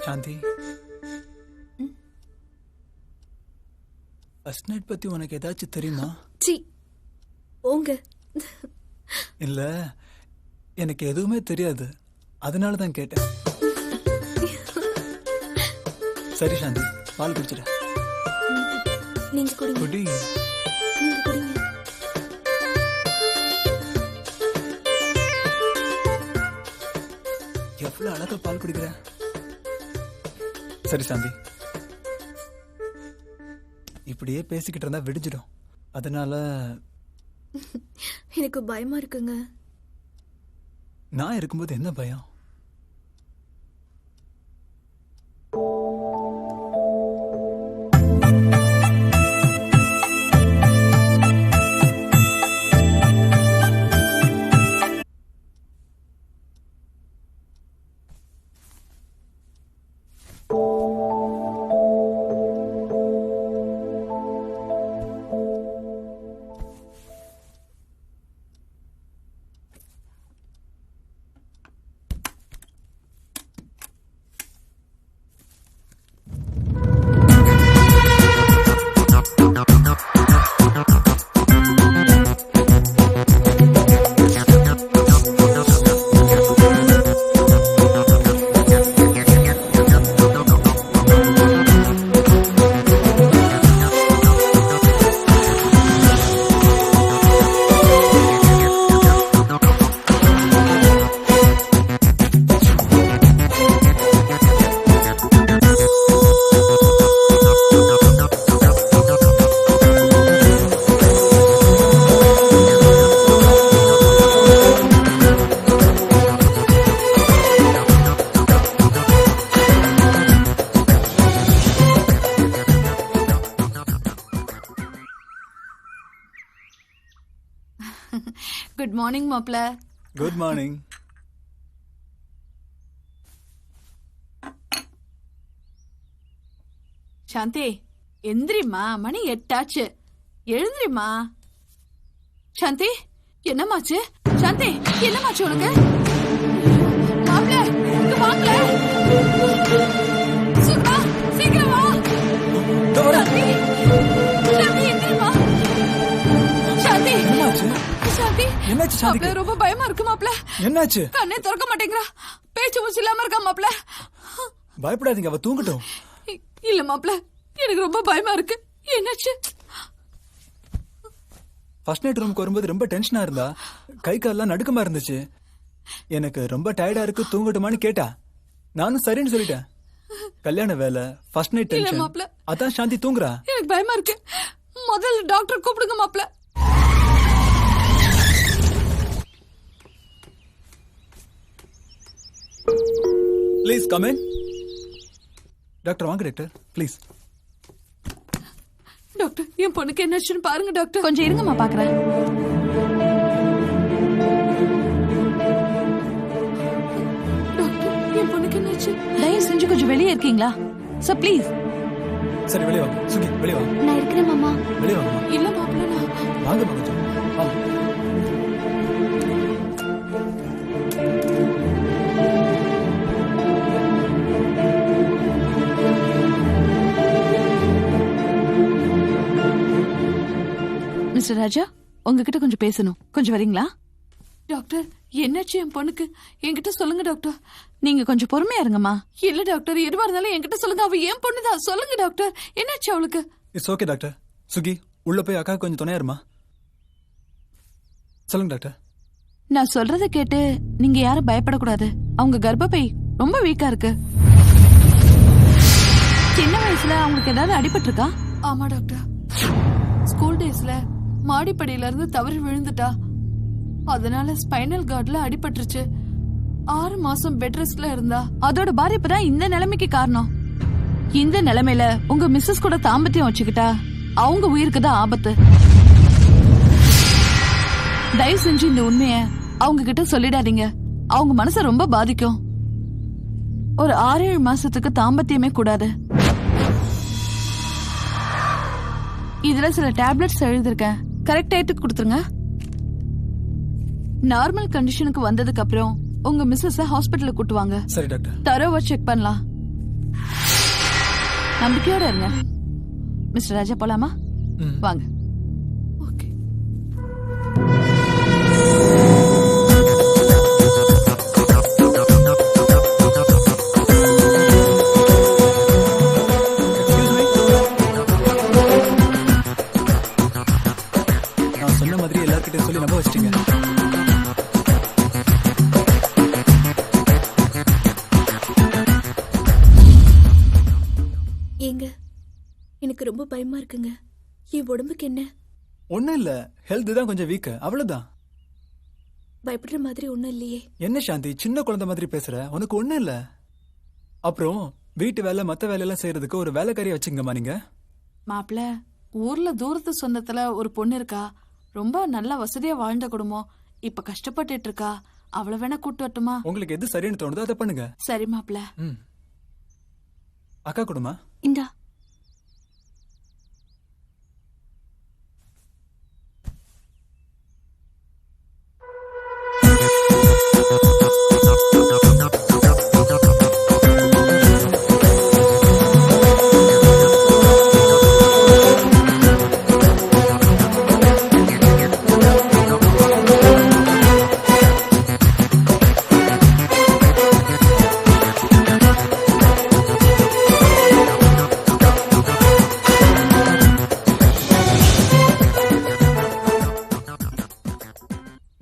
சாந்தி, first night பத்தி உனக்கு ஏதாச்சும் தெரியுமா? சி ஓங்க. இல்ல, எனக்கு எதுவுமே தெரியாது, அதனால தான் கேட்டேன். சரி சாந்தி, பால் குடிச்சிட. நீங்க குடிங்க. குடி. நீங்க குடிங்க. எவ்வளவு அழகா பால் குடிக்கிற. சரி சாந்தி, இப்படியே பேசிக்கிட்டு இருந்தா விடிஞ்சிடும், அதனால எனக்கு பயமா இருக்குங்க. நான் இருக்கும்போது என்ன பயம்? குட் மார்னிங் மாப்ள. Good morning. சாந்தி எந்திரிமா, மணி 8 ஆச்சு, எழுந்திரிமா. சாந்தி என்னமாச்சு? சாந்தி என்னமாச்சு உனக்கு? மாப்ள இங்க வாங்க. சும்மா சீக்கிரம் வா. சாந்தி சாந்தி எந்திரிமா. சாந்தி என்னாச்சு? சாந்தி என்னாச்சு சாந்தி? மாப்ள ரொம்ப பயமா இருக்கு மாப்ள. என்னாச்சு? கண்ணே திறக்க மாட்டேங்கறா, பேச்சு மூச்சு இல்லாம இருக்கா மாப்ள. பயப்படாதீங்க, அவ தூங்கட்டும். இல்ல மாப்ள, எனக்கு ரொம்ப பயமா இருக்கு. என்னாச்சு? ஃபர்ஸ்ட் நைட் ரூமுக்கு வரும்போது ரொம்ப டென்ஷனா இருந்தா, கை கால்லாம் நடுக்கமா இருந்துச்சு. எனக்கு ரொம்ப டயர்டா இருக்கு, தூங்கட்டுமான்னு கேட்டா. நானும் சரின்னு சொல்லிட்டேன். கல்யாண வேலை, ஃபர்ஸ்ட் நைட் இல்ல டென்ஷன், மாப்ள, அதான் சாந்தி தூங்குறா. எனக்கு பயமா இருக்கு. முதல்ல டாக்டர் கூப்பிடுங்க மாப்ள. Please come in. டாக்டர் வாங்க டாக்டர், ப்ளீஸ். டாக்டர் என் பொண்ணுக்கு என்னாச்சுன்னு பாருங்க டாக்டர். கொஞ்சம் இருங்கம்மா பாக்குறேன். டாக்டர் என் பொண்ணுக்கு என்னாச்சு? தயவு செஞ்சு கொஞ்சம் வெளியே இருக்கீங்களா சார், ப்ளீஸ். சரி வெளியே வாங்க. சுகி வெளியே வாங்க. நான் இருக்கிறேன் மாமா. வெளியே வாங்க. இல்ல மாப்ள, நான் வாங்க கொஞ்சம் வாங்க. மிஸ்டர் ராஜா, உங்ககிட்ட கொஞ்சம் பேசணும், கொஞ்சம் வரீங்களா? டாக்டர் என்னாச்சு என் பொண்ணுக்கு? என்கிட்ட சொல்லுங்க டாக்டர். நீங்க கொஞ்சம் பொறுமையா இருங்கம்மா. இல்ல டாக்டர், எதுவா இருந்தாலும் என்கிட்ட சொல்லுங்க. அவ என் பொண்ணுதான், சொல்லுங்க டாக்டர். என்னாச்சு அவளுக்கு? It's okay doctor. சுகி உள்ள போய் அக்கா கொஞ்சம் துணையா இருமா. சொல்லுங்க டாக்டர். நான் சொல்றத கேட்டு நீங்க யாரும் பயப்படக்கூடாது. அவங்க கர்ப்பப்பை ரொம்ப வீக்கா இருக்கு. சின்ன வயசுல அவங்களுக்கு ஏதாவது அடிபட்டிருக்கா? ஆமா டாக்டர், ஸ்கூல் டேஸ்ல மாடிப்படியில இருந்து தவறி விழுந்துட்டா. அதனால ஸ்பைனல் கார்ட்ல அடிபட்டுருச்சு. 6 மாசம் பெட் ரெஸ்ட்ல இருந்தா. அதோட பாதிப்பு தான் இந்த நிலைமைக்கு காரணம். இந்த நிலைமையில உங்க மிஸ்ஸஸ் கூட தாம்பத்தியம் வச்சுக்கிட்டா அவங்க உயிருக்கு தான் ஆபத்து. தயவு செஞ்சு இந்த உண்மைய அவங்க கிட்ட சொல்லிடாதீங்க. அவங்க மனச ரொம்ப பாதிக்கும். ஒரு 6-7 மாசத்துக்கு தாம்பத்தியமே கூடாது. இதுல சில டேப்லெட்ஸ் எழுதிருக்கேன், கரெக்ட் டயத்துக்கு கொடுத்துருங்க. நார்மல் கண்டிஷனுக்கு வந்ததுக்கு அப்புறம் உங்க மிஸ்ஸஸ் ஹாஸ்பிடல்ல கூட்டுவாங்க. சரி டாக்டர். தரோவா செக் பண்ணலாம். நம்பிக்கையோட இருங்க. மிஸ்டர் ராஜா போலாமா? ம். வாங்க. ஓகே. Excuse me. நான் சொன்ன மாதிரி எல்லார்கிட்டயும் சொல்லி நம்ப வச்சிட்டீங்க. ஏங்க எனக்கு ரொம்ப பயமா இருக்குங்க. என் உடம்புக்கு என்ன? ஒண்ணும் இல்ல, ஹெல்த் தான் கொஞ்சம் வீக், அவ்வளவுதான். பயப்படுற மாதிரி ஒண்ணும் இல்லையே. என்ன சாந்தி சின்ன குழந்தை மாதிரி பேசுற? உனக்கு ஒண்ணும் இல்ல. அப்புறம் வீட்டு வேலை மத்த வேலையெல்லாம் செய்யறதுக்கு ஒரு வேலைக்காரியை வச்சுங்கம்மா நீங்க. மாப்பிள்ள, ஊர்ல தூரத்து சொந்தத்துல ஒரு பொண்ணு இருக்கா. ரொம்ப நல்ல வசதியா வாழ்ந்த குடும்பம். இப்ப கஷ்டப்பட்டுட்டு இருக்கா. அவளை வேணா கூட்டு வரட்டுமா? உங்களுக்கு எது சரின்னு தோணுதோ அதை பண்ணுங்க. சரி மாப்பிள்ள. ம். அக்கா கொடுமா. இந்தா.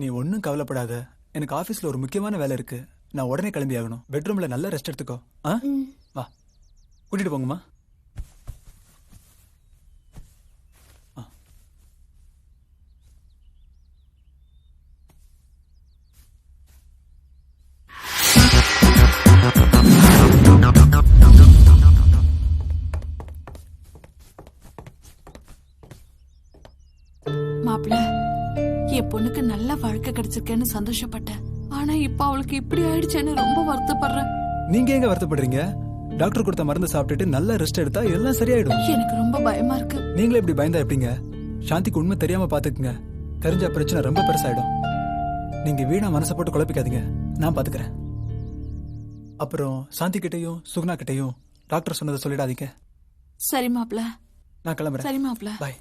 நீ ஒன்னும் கவலைப்படாத. எனக்கு ஆபீஸ்ல ஒரு முக்கியமான வேலை இருக்கு. நான் உடனே கிளம்பி ஆகணும். பெட்ரூம்ல நல்லா ரெஸ்ட் எடுத்துக்கோ. ஆ? வா, கூட்டிட்டு போங்கம்மா. ஆ. மாப்பிள்ள, என் பொண்ணுக்கு நல்ல வாழ்க்கை கிடைச்சிருக்கேன்னு சந்தோஷப்பட்டேன். ஆனா இப்ப அவளுக்கு இப்படி ஆயிடுச்சேன்னு ரொம்ப வருத்தப்படுறேன். நீங்க எங்க வருத்தப்படுறீங்க? டாக்டர் கொடுத்த மருந்து சாப்பிட்டுட்டு நல்லா ரெஸ்ட் எடுத்தா எல்லாம் சரியாயிடும். எனக்கு ரொம்ப பயமா இருக்கு. நீங்களே இப்படி பயந்தா எப்படிங்க? சாந்திக்கு உண்மை தெரியாம பாத்துக்குங்க. தெரிஞ்ச பிரச்சனை ரொம்ப பெருசாயிடும். நீங்க வீணா மனசை போட்டு குழப்பிக்காதீங்க. நான் பாத்துக்கிறேன். அப்புறம் சாந்தி கிட்டையும் சுகுணா கிட்டையும் டாக்டர் சொன்னதை சொல்லிடாதீங்க. சரி மாப்பிள்ள. நான் கிளம்புறேன். சரி மாப்பிள்ள. Bye.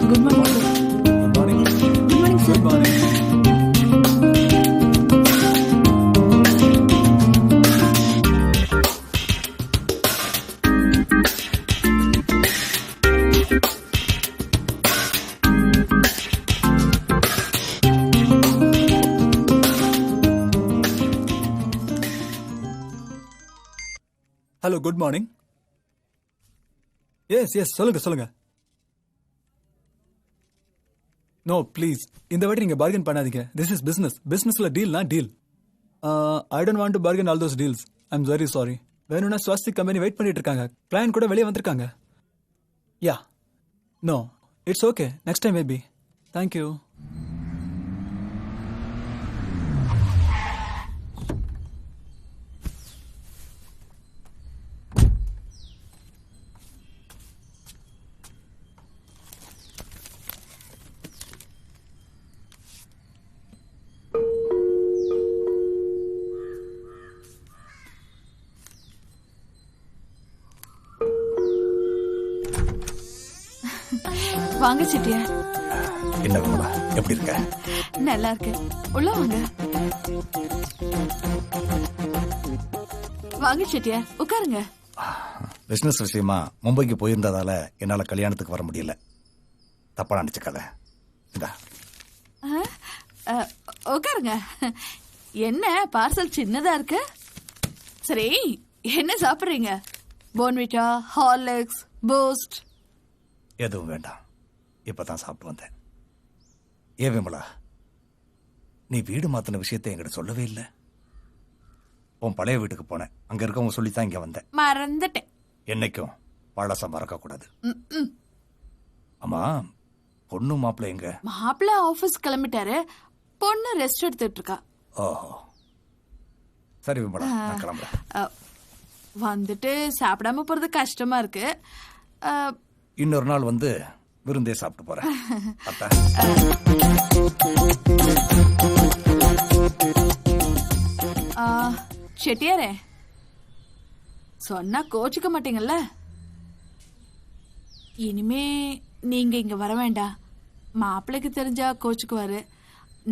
Good morning. Good morning. Good morning sir. Good morning. Hello, good morning. Yes yes, சொல்லுங்க சொல்லுங்க. நோ ப்ளீஸ், இந்த வாட்டி நீங்க பார்கன் பண்ணாதீங்க. This is business. பிசினஸ்ல டீல்னா deal. I don't want to bargain all those deals. I am very sorry. வேணும்னா Swastik company wait பண்ணிட்டு இருக்காங்க. கிளையண்ட் கூட வெளியே வந்திருக்காங்க. Yeah, no, it's okay. Next time maybe. Thank you. வாங்க செட்டியார். என்ன விமலா, எப்படி இருக்க? நல்லா இருக்கு. உள்ள வாங்க. வாங்க செட்டியார், உட்காருங்க. பிசினஸ் விஷயமா மும்பைக்கு போயிருந்ததால என்னால கல்யாணத்துக்கு வர முடியல. தப்பா நினைச்சுக்காத. இந்தா. உட்காருங்க. என்ன பார்சல் சின்னதா இருக்கு? சரி, என்ன சாப்பிடுறீங்க? Bournvita, Horlicks, boost? எதுவும் வேண்டாம். இப்பதான் சாப்பிட்டு வந்தேன். ஏன் விமலா, நீ வீடு மாத்தின விஷயத்தை என்கிட்ட சொல்லவே இல்லை. உன் பழைய வீட்டுக்கு போனேன். அங்க இருக்கவங்க சொல்லித்தான் இங்க வந்தேன். மறந்துட்டேன். என்னைக்கும் பழசம் மறக்க கூடாது. ஆமா, பொண்ணு மாப்பிள்ள எங்க? மாப்பிள்ள ஆபீஸ் கிளம்பிட்டாரு. பொண்ணு ரெஸ்ட் எடுத்துட்டு இருக்கா. ஓஹோ, சரி விமலா, நான் கிளம்புறேன். வந்துட்டு சாப்பிடாம போறது கஷ்டமா இருக்கு. இன்னொரு நாள் வந்து விருந்தே சாப்பிட்டு போறேன். அத்தா. செட்டியாரே, சொன்னா கோச்சுக்க மாட்டீங்கல்ல? இனிமே நீங்க இங்க வர வேண்டாம். மாப்பிள்ளைக்கு தெரிஞ்சா கோச்சுக்குவாரு.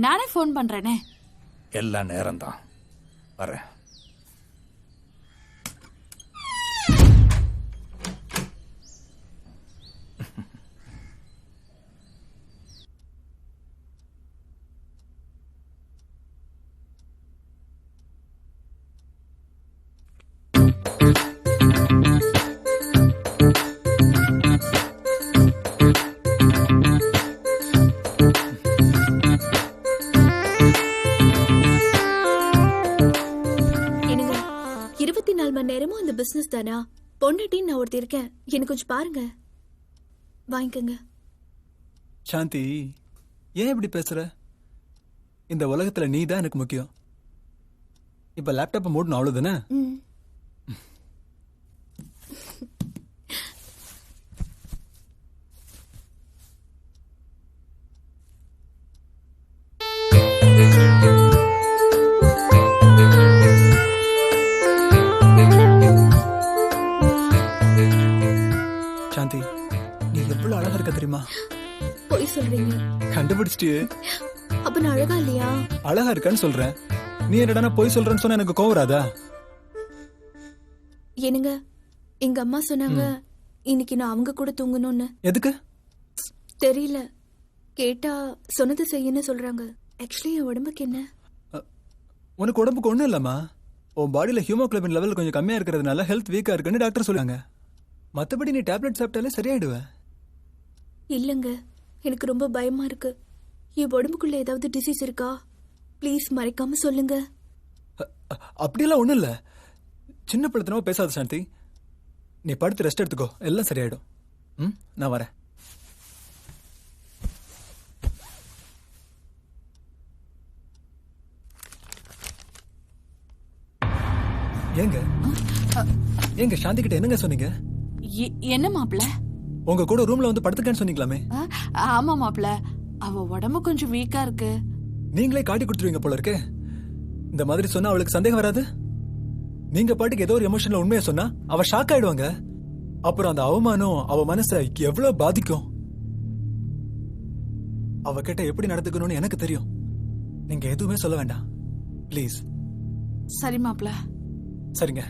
நானே ஃபோன் பண்றேனே. எல்லா நேரம்தான் வரேன். என்னங்க 24 மணி நேரமும் அந்த பிசினஸ் தானா? பொண்டாட்டின்னு நான் ஒருத்தி இருக்கேன், எனக்கு கொஞ்சம் பாருங்க. வாங்கிக்கோங்க. சாந்தி, ஏன் இப்படி பேசுற? இந்த உலகத்துல நீ தான் எனக்கு முக்கியம். இப்ப லேப்டாப்பை மூடணும், அவ்வளவுதானே? ம். சாந்தி, நீ எவ்வளவு அழகா இருக்க தெரியுமா? பொய் சொல்றீங்க. கண்டுபிடிச்சிட்டியே. அப்ப நான் அழகா இல்லையா? அழகா இருக்கன்னு சொல்றேன். நீ என்னடா போய் சொல்றேன்னு சொன்னா எனக்கு கோவம் வராதா? என்னங்க, எங்க அம்மா சொன்னாங்க இன்னைக்கு நான் அவங்க கூட தூங்கணும்னு. எதுக்கு? தெரியல, கேட்டா சொன்னது செய்யன்னு சொல்றாங்க. ஆக்சுவலி என் உடம்புக்கு என்ன? உனக்கு உடம்புக்கு ஒண்ணும் இல்லம்மா. உன் பாடியில ஹியூமோகுளோபின் லெவல் கொஞ்சம் கம்மியா இருக்கிறதுனால ஹெல்த் வீக்கா இருக்குன்னு டாக்டர் சொல்றாங்க. மத்தபடி நீ டேப்லெட் சாப்பிட்டாலே சரியாயிடுவ. இல்லங்க, எனக்கு ரொம்ப பயமா இருக்கு. என் உடம்புக்குள்ள ஏதாவது டிசீஸ் இருக்கா? ப்ளீஸ் மறைக்காம சொல்லுங்க. அப்படியெல்லாம் ஒண்ணும் இல்ல. சின்ன பழத்தனமா பேசாத சாந்தி. நீ படுத்து ரெஸ்ட் எடுத்துக்கோ, எல்லாம் சரியாயிடும். நான் வரேன். ஏங்க ஏங்க சாந்தி கிட்ட என்னங்க சொன்னீங்க? என்ன மாப்பிள்ள? உங்க கூட ரூம்ல வந்து படுத்துக்கன்னு சொன்னீங்களாமே? ஆமா மாப்பிள்ள, அவ உடம்பு கொஞ்சம் வீக்கா இருக்கு. நீங்களே காட்டி கொடுத்துருவீங்க போல இருக்கு. இந்த மாதிரி சொன்னா அவளுக்கு சந்தேகம் வராது? நீங்க பாட்டுக்கு ஏதோ ஒரு எமோஷன்ல உண்மையை சொன்னா அவ ஷாக் ஆயிடுவாங்க. அப்புறம் அந்த அவமானம் அவ மனசை எவ்வளவு பாதிக்கும். அவகிட்ட எப்படி நடந்துக்கணும்னு எனக்கு தெரியும். நீங்க எதுவுமே சொல்ல வேண்டாம் ப்ளீஸ். சரி மாப்பிள்ள. சரிங்க.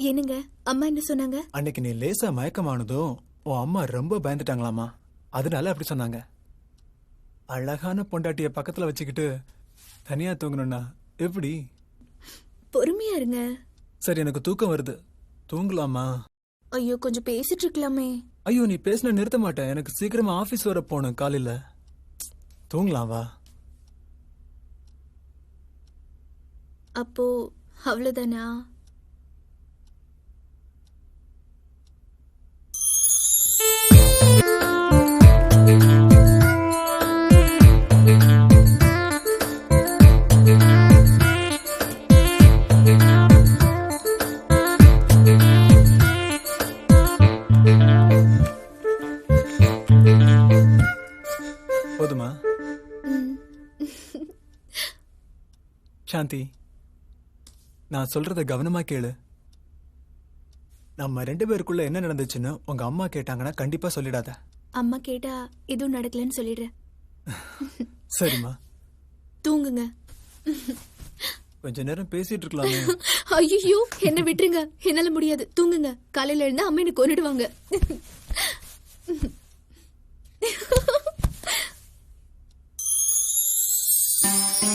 என்னங்க, அம்மா என்ன சொன்னாங்க? அன்னைக்கு நீ லேசா மயக்கமானதும் உன் அம்மா ரொம்ப பயந்துட்டாங்களாமா. அதனால அப்படி சொன்னாங்க. அழகான பொண்டாட்டிய பக்கத்துல வச்சுக்கிட்டு தனியா தூங்கணும்னா எப்படி? பொறுமையா இருங்க. சரி, எனக்கு தூக்கம் வருது, தூங்கலாமா? ஐயோ, கொஞ்சம் பேசிட்டு இருக்கலாமே. ஐயோ, நீ பேசினா நிறுத்த மாட்டேன். எனக்கு சீக்கிரமா ஆபீஸ் வர போகணும் காலையில. தூங்கலாம் வா. அப்போ அவ்வளவுதானா? போதுமா? சாந்தி, நான் சொல்றத கவனமா கேளு. நம்ம 2 பேருக்குள்ள என்ன நடந்துச்சுன்னு உங்க அம்மா கேட்டாங்கன்னா கண்டிப்பா சொல்லிடாத. அம்மா கேட்டா எதுவும் நடக்கலன்னு சொல்லிடுறேன். சரிம்மா, தூங்குங்க. கொஞ்ச நேரம் பேசிட்டு இருக்கலாமே. ஐயோ, என்ன விட்டுருங்க, என்னால முடியாது. தூங்குங்க. காலையில எழுந்தா அம்மா என்ன கொன்னுடுவாங்க.